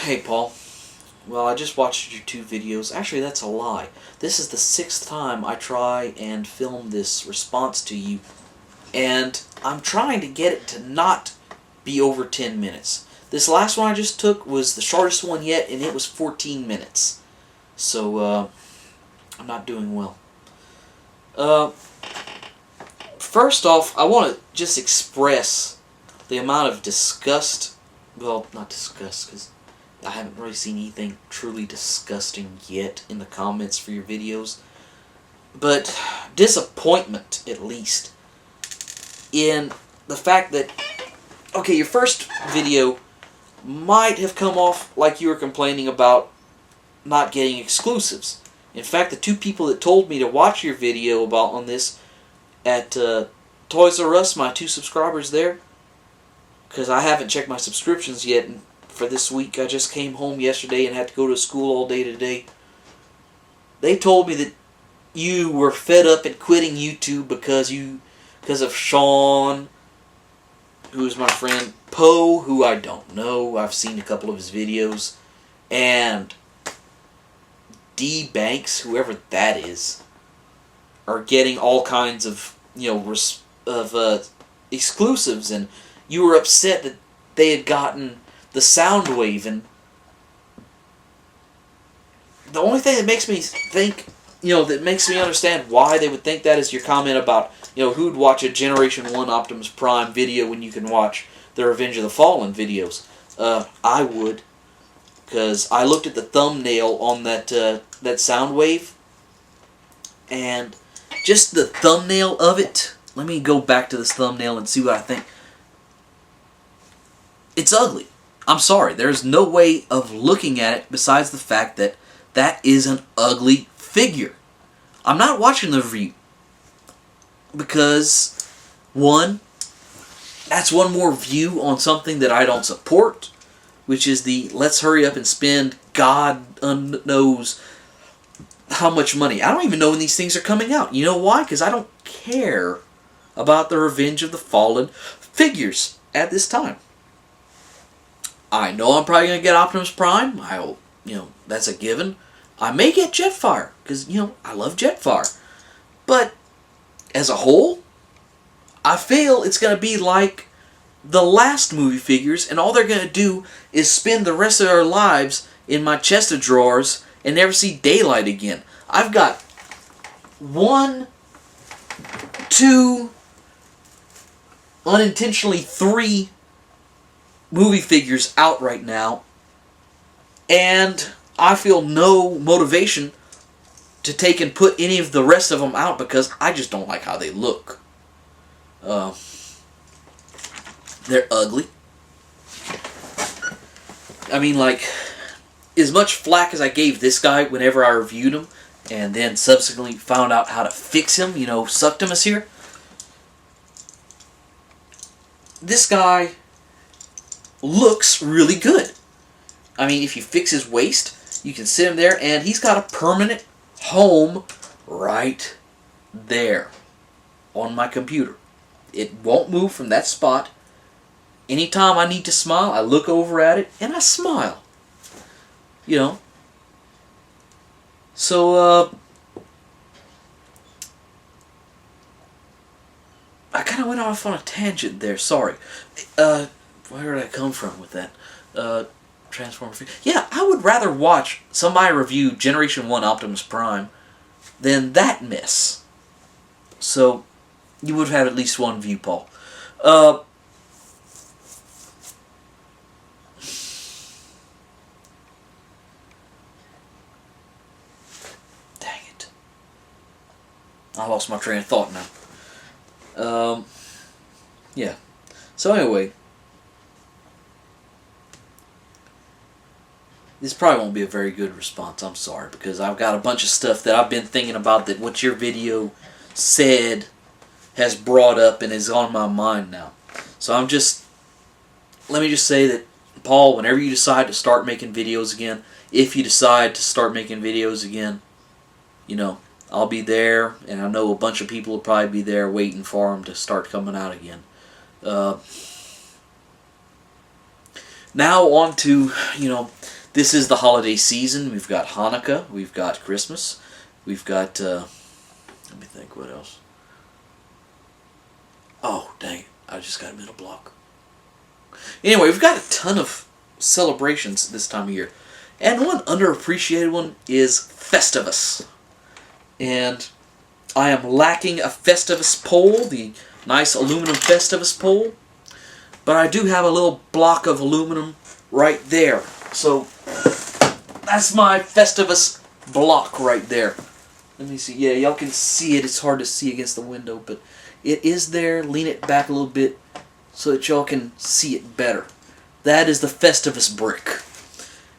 Hey, Paul. Well, I just watched your 2 videos. Actually, that's a lie. This is the 6th time I try and film this response to you, and I'm trying to get it to not be over 10 minutes. This last one I just took was the shortest one yet, and it was 14 minutes. So, I'm not doing well. First off, I want to just express the amount of disgust. Well, not disgust, because I haven't really seen anything truly disgusting yet in the comments for your videos. But disappointment, at least, in the fact that, okay, your first video might have come off like you were complaining about not getting exclusives. In fact, the 2 people that told me to watch your video on this at Toys R Us, my 2 subscribers there, because I haven't checked my subscriptions yet, and for this week I just came home yesterday and had to go to school all day today. They told me that you were fed up and quitting YouTube because of Sean, who's my friend, Poe, who I don't know. I've seen a couple of his videos, and D Banks, whoever that is, are getting all kinds of exclusives, and you were upset that they had gotten the sound wave. And the only thing that makes me think, that makes me understand why they would think that is your comment about, who'd watch a Generation 1 Optimus Prime video when you can watch the Revenge of the Fallen videos. I would, because I looked at the thumbnail on that sound wave, and just the thumbnail of it. Let me go back to this thumbnail and see what I think. It's ugly. I'm sorry. There's no way of looking at it besides the fact that that is an ugly figure. I'm not watching the review because, one, that's one more view on something that I don't support, which is the let's hurry up and spend God knows how much money. I don't even know when these things are coming out. You know why? Because I don't care about the Revenge of the Fallen figures at this time. I know I'm probably going to get Optimus Prime. That's a given. I may get Jetfire, because, I love Jetfire. But, as a whole, I feel it's going to be like the last movie figures, and all they're going to do is spend the rest of their lives in my chest of drawers and never see daylight again. I've got 1, 2, unintentionally 3 movie figures out right now, and I feel no motivation to take and put any of the rest of them out because I just don't like how they look. They're ugly. I mean, like, as much flack as I gave this guy whenever I reviewed him, and then subsequently found out how to fix him, Suctimus here, this guy looks really good. I mean, if you fix his waist, you can sit him there, and he's got a permanent home right there on my computer. It won't move from that spot. Anytime I need to smile, I look over at it, and I smile. So, I kind of went off on a tangent there, sorry. Where did I come from with that? Transformer. Yeah, I would rather watch somebody review Generation 1 Optimus Prime than that mess. So, you would have at least one view, Paul. Dang it. I lost my train of thought now. Yeah. So anyway, this probably won't be a very good response, I'm sorry, because I've got a bunch of stuff that I've been thinking about that what your video said has brought up and is on my mind now. So let me just say that, Paul, whenever you decide to start making videos again, if you decide to start making videos again, I'll be there, and I know a bunch of people will probably be there waiting for them to start coming out again. Now on to, this is the holiday season. We've got Hanukkah, we've got Christmas, we've got, let me think, what else? Oh, dang it, I just got a mental block. Anyway, we've got a ton of celebrations this time of year. And one underappreciated one is Festivus. And I am lacking a Festivus pole, the nice aluminum Festivus pole. But I do have a little block of aluminum right there. So that's my Festivus block right there. Let me see. Yeah, y'all can see it. It's hard to see against the window, but it is there. Lean it back a little bit so that y'all can see it better. That is the Festivus brick.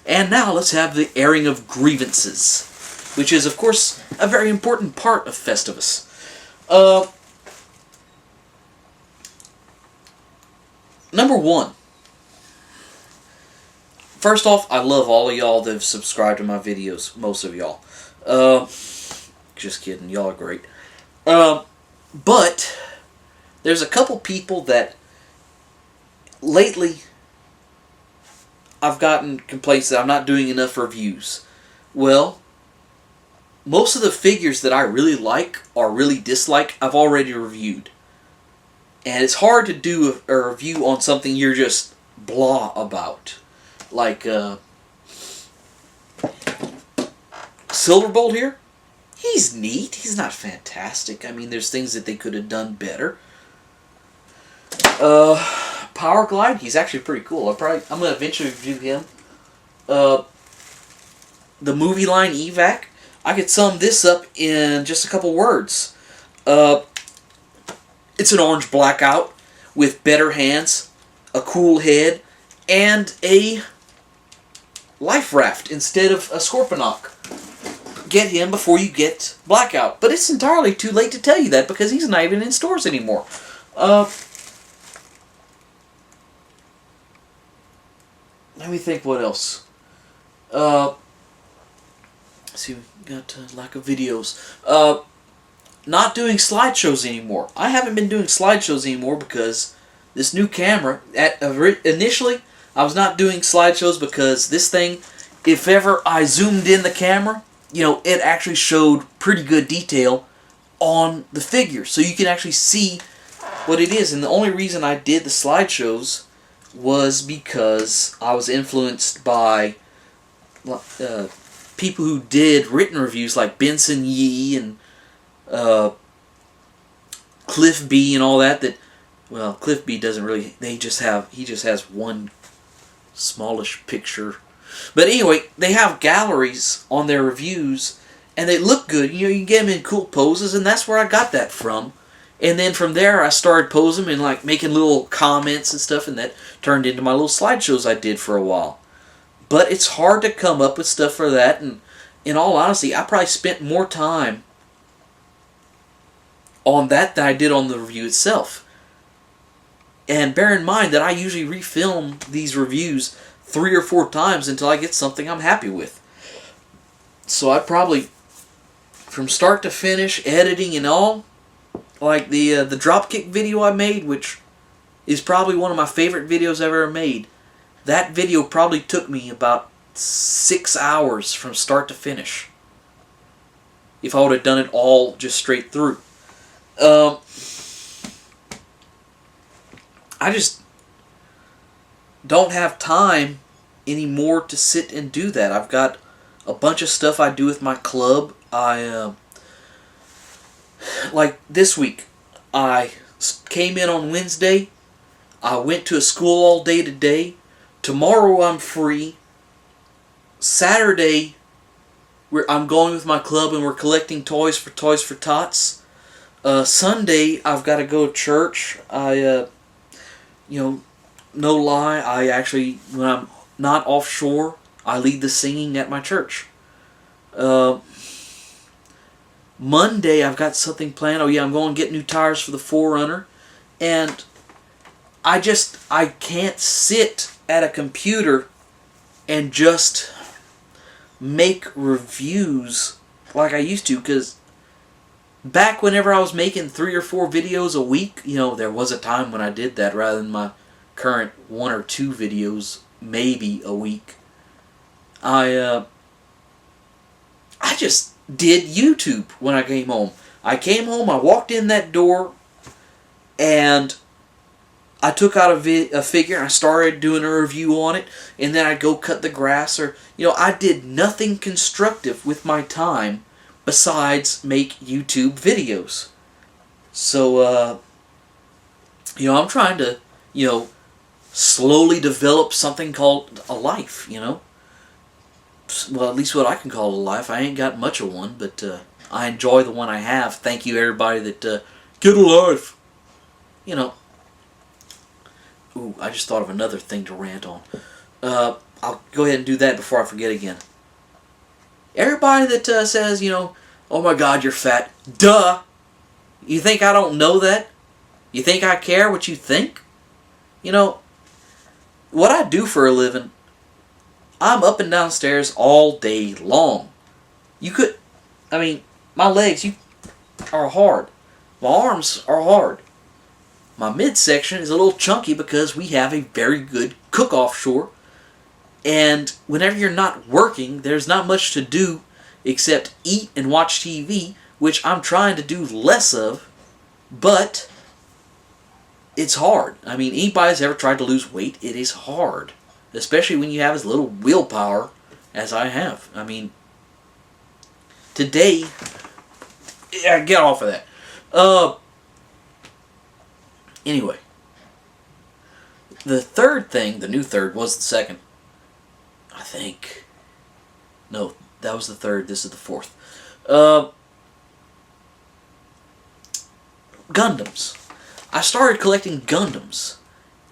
And now let's have the airing of grievances, which is, of course, a very important part of Festivus. Number one. First off, I love all of y'all that have subscribed to my videos. Most of y'all. Just kidding. Y'all are great. But there's a couple people that lately I've gotten complaints that I'm not doing enough reviews. Well, most of the figures that I really like or really dislike, I've already reviewed. And it's hard to do a review on something you're just blah about. Like, Silverbolt here. He's neat. He's not fantastic. I mean, there's things that they could have done better. Power Glide. He's actually pretty cool. I'm going to eventually review him. The movie line evac. I could sum this up in just a couple words. It's an orange blackout with better hands, a cool head, and a life raft instead of a Scorponok. Get him before you get blackout. But it's entirely too late to tell you that because he's not even in stores anymore. Let me think what else. Let's see, we got lack of videos. Not doing slideshows anymore. I haven't been doing slideshows anymore because this new camera, initially, I was not doing slideshows because this thing, if ever I zoomed in the camera, it actually showed pretty good detail on the figure. So you can actually see what it is. And the only reason I did the slideshows was because I was influenced by people who did written reviews like Benson Yee and Cliff B and all that. Well, Cliff B doesn't really. He just has one smallish picture. But anyway, they have galleries on their reviews, and they look good. You can get them in cool poses, and that's where I got that from. And then from there, I started posing and like making little comments and stuff, and that turned into my little slideshows I did for a while. But it's hard to come up with stuff for that, and in all honesty, I probably spent more time on that than I did on the review itself. And bear in mind that I usually refilm these reviews 3 or 4 times until I get something I'm happy with. So I probably, from start to finish, editing and all, like the dropkick video I made, which is probably one of my favorite videos I've ever made, that video probably took me about 6 hours from start to finish. If I would have done it all just straight through. I just don't have time anymore to sit and do that. I've got a bunch of stuff I do with my club. Like this week, I came in on Wednesday. I went to a school all day today. Tomorrow I'm free. Saturday, I'm going with my club and we're collecting toys for Tots. Sunday, I've got to go to church. No lie, I actually, when I'm not offshore, I lead the singing at my church. Monday, I've got something planned. Oh yeah, I'm going to get new tires for the 4Runner. And I can't sit at a computer and just make reviews like I used to, because back whenever I was making 3 or 4 videos a week, there was a time when I did that rather than my current 1 or 2 videos maybe a week, I just did YouTube when I came home. I came home, I walked in that door, and I took out a figure and I started doing a review on it, and then I'd go cut the grass, or, I did nothing constructive with my time besides make YouTube videos. So, I'm trying to, slowly develop something called a life, Well, at least what I can call a life. I ain't got much of one, but I enjoy the one I have. Thank you, everybody that get a life. Ooh, I just thought of another thing to rant on. I'll go ahead and do that before I forget again. Everybody that says, oh my God, you're fat. Duh! You think I don't know that? You think I care what you think? What I do for a living, I'm up and down stairs all day long. My legs are hard. My arms are hard. My midsection is a little chunky because we have a very good cook offshore. And whenever you're not working, there's not much to do except eat and watch TV, which I'm trying to do less of, but it's hard. Anybody that's ever tried to lose weight, it is hard. Especially when you have as little willpower as I have. Today, get off of that. Anyway, the new third was the second, I think. No, that was the third, this is the fourth. Gundams. I started collecting Gundams,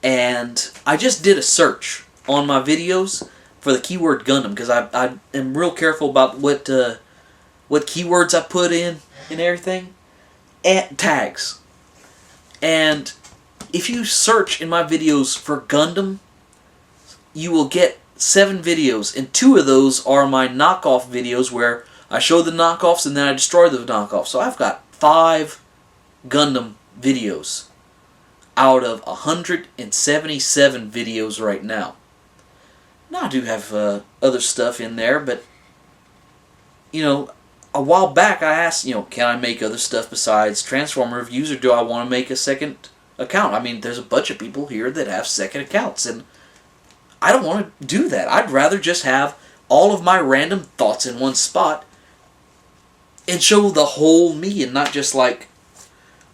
and I just did a search on my videos for the keyword Gundam, because I am real careful about what keywords I put in and everything, and tags. And if you search in my videos for Gundam, you will get 7 videos, and 2 of those are my knockoff videos where I show the knockoffs and then I destroy the knockoffs. So I've got 5 Gundam videos out of 177 videos right now. Now I do have other stuff in there, but a while back I asked, can I make other stuff besides Transformer reviews, or do I want to make a second account? There's a bunch of people here that have second accounts, and I don't want to do that. I'd rather just have all of my random thoughts in one spot and show the whole me, and not just like,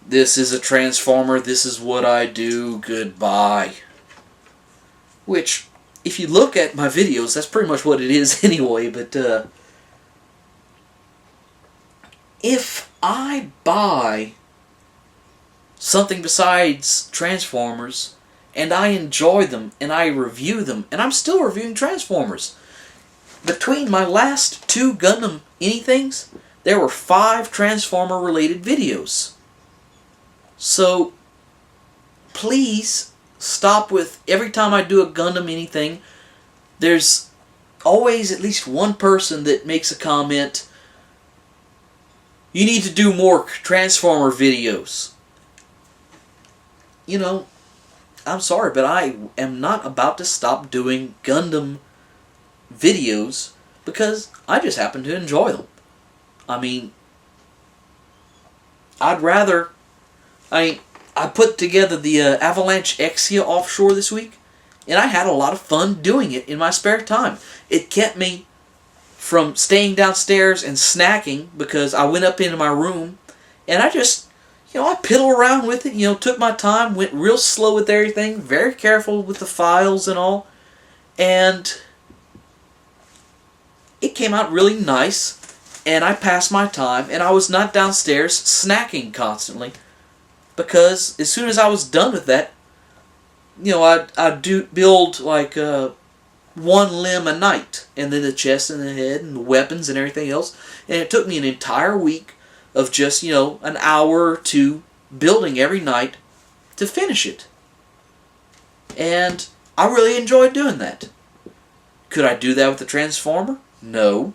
this is a Transformer, this is what I do, goodbye. Which, if you look at my videos, that's pretty much what it is anyway, but if I buy something besides Transformers, and I enjoy them, and I review them, and I'm still reviewing Transformers. Between my last 2 Gundam anythings, there were 5 Transformer-related videos. So, please stop with, every time I do a Gundam anything, there's always at least one person that makes a comment, you need to do more Transformer videos. I'm sorry, but I am not about to stop doing Gundam videos because I just happen to enjoy them. I'd rather... I put together the Avalanche Exia offshore this week, and I had a lot of fun doing it in my spare time. It kept me from staying downstairs and snacking because I went up into my room, and I just... I piddle around with it, took my time, went real slow with everything, very careful with the files and all, and it came out really nice, and I passed my time, and I was not downstairs snacking constantly, because as soon as I was done with that, I'd build like 1 limb a night, and then the chest and the head and the weapons and everything else, and it took me an entire week of just, an hour or 2 building every night to finish it. And I really enjoyed doing that. Could I do that with the Transformer? No.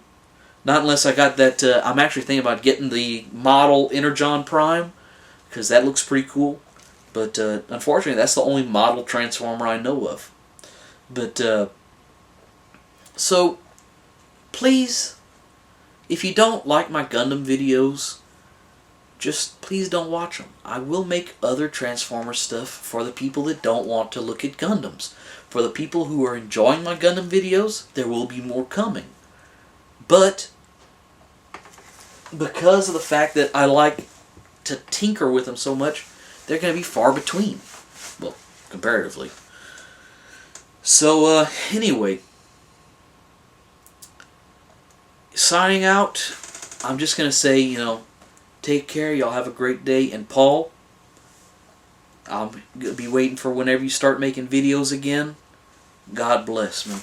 Not unless I got that, I'm actually thinking about getting the model Energon Prime, because that looks pretty cool. But unfortunately, that's the only model Transformer I know of. But, so, please, if you don't like my Gundam videos, just please don't watch them. I will make other Transformer stuff for the people that don't want to look at Gundams. For the people who are enjoying my Gundam videos, there will be more coming. But, because of the fact that I like to tinker with them so much, they're going to be far between. Well, comparatively. So, anyway. Signing out, I'm just going to say, take care, y'all have a great day, and Paul, I'll be waiting for whenever you start making videos again. God bless, man.